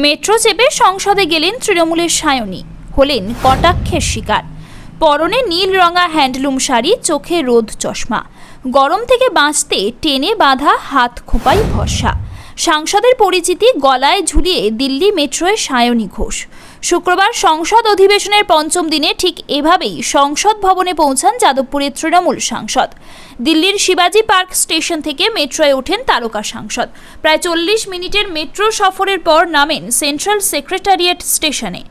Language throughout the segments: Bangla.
মেট্রো চেপে সংসদে গেলেন তৃণমূলের সায়নী, হলেন কটাক্ষের শিকার। পরনে নীল রঙা হ্যান্ডলুম শাড়ি, চোখে রোদ চশমা, গরম থেকে বাঁচতে টেনে বাঁধা হাত খোঁপায় ভরসা। সাংসদের পরিচিতি গলায় ঝুলিয়ে দিল্লি মেট্রোয় সায়নী ঘোষ। শুক্রবার সংসদ অধিবেশনের পঞ্চম দিনে ঠিক এভাবেই সংসদ ভবনে পৌঁছান যাদবপুরের তৃণমূল সাংসদ। দিল্লির শিবাজি পার্ক স্টেশন থেকে মেট্রোয় ওঠেন তারকা সাংসদ। প্রায় 40 মিনিটের মেট্রো সফরের পর নামেন সেন্ট্রাল সেক্রেটারিয়েট স্টেশনে।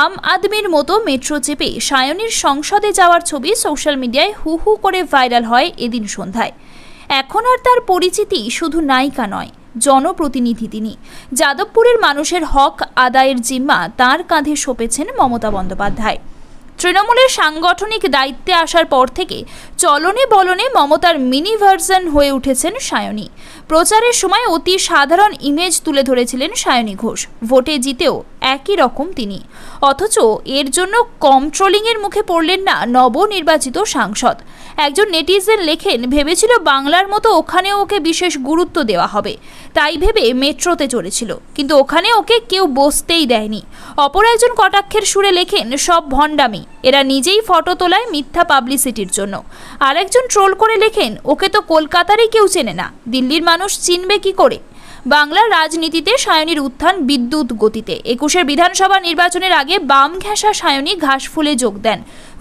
আম আদমির মতো মেট্রো চেপে সায়নীর সংসদে যাওয়ার ছবি সোশ্যাল মিডিয়ায় হু হু করে ভাইরাল হয় এদিন সন্ধ্যায়। এখন আর তার পরিচিতি শুধু নায়িকা নয়, জনপ্রতিনিধি তিনি। যাদবপুরের মানুষের হক আদায়ের জিম্মা তাঁর কাঁধে সঁপেছেন মমতা বন্দ্যোপাধ্যায়। তৃণমূলের সাংগঠনিক দায়িত্বে আসার পর থেকে চলনে বলনে মমতার মিনি ভার্সন হয়ে উঠেছেন সায়নী। প্রচারের সময় অতি সাধারণ ইমেজ তুলে ধরেছিলেন সায়নী ঘোষ। ভোটে জিতেও একই রকম তিনি, অথচ এর জন্য কম ট্রোলিংয়ের মুখে পড়লেন না নবনির্বাচিত সাংসদ। একজন নেটিজেন লেখেন, ভেবেছিল বাংলার মতো ওখানেও ওকে বিশেষ গুরুত্ব দেওয়া হবে, তাই ভেবে মেট্রোতে চড়েছিল, কিন্তু ওখানে ওকে কেউ বসতেই দেয়নি। অপর একজন কটাক্ষের সুরে লেখেন, সব ভণ্ডামি, এরা নিজেই ফটো তোলায় মিথ্যা পাবলিসিটির জন্য। আরেকজন ট্রোল করে লেখেন, ওকে তো কলকাতারই কেউ চেনে না, দিল্লির মানুষ চিনবে কি করে। বাংলার রাজনীতিতে সায়নীর উত্থান বিদ্যুৎ গতিতে। 21 বিধানসভা নির্বাচনের আগে বাম ঘেঁষা সায়নী ঘাসফুলে যোগ দেন।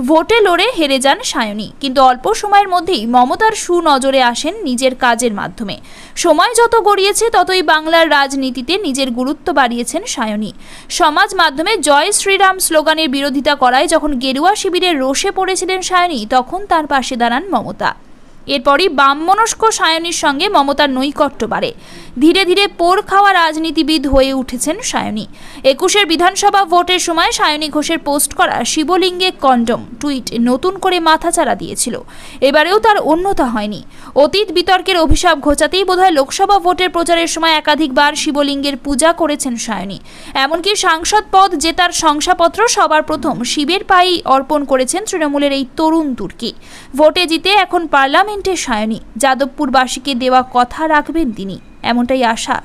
ভোটে লড়ে হেরে যান সায়নী, কিন্তু অল্প সময়ের মধ্যেই মমতার সুনজরে আসেন নিজের কাজের মাধ্যমে। সময় যত গড়িয়েছে ততই বাংলার রাজনীতিতে নিজের গুরুত্ব বাড়িয়েছেন সায়নী। সমাজ মাধ্যমে জয় শ্রীরাম স্লোগানের বিরোধিতা করায় যখন গেরুয়া শিবিরের রোষে পড়েছিলেন সায়নী, তখন তার পাশে দাঁড়ান মমতা। এরপরই বামমনস্ক সায়নীর সঙ্গে মমতার নৈকট্য বাড়ে। ধীরে ধীরে পোড় খাওয়া রাজনীতিবিদ হয়ে উঠেছেন সায়নী। 21 বিধানসভা ভোটের সময় সায়নী ঘোষের পোস্ট করা শিবলিঙ্গে কন্ডম টুইট নতুন করে মাথাচাড়া দিয়েছিল। এবারেও তার অন্যথা হয়নি। অতীত বিতর্কের অভিশাপ ঘোচাতেই বোধহয় লোকসভা ভোটের প্রচারের সময় একাধিকবার শিবলিঙ্গের পূজা করেছেন সায়নী। এমনকি সাংসদ পদ জেতার শংসাপত্র সবার প্রথম শিবের পায়েই অর্পণ করেছেন তৃণমূলের এই তরুণ তুর্কি। ভোটে জিতে এখন পার্লামেন্টে সায়নী, যাদবপুরবাসীকে দেওয়া কথা রাখবেন তিনি, এমনটাই আশা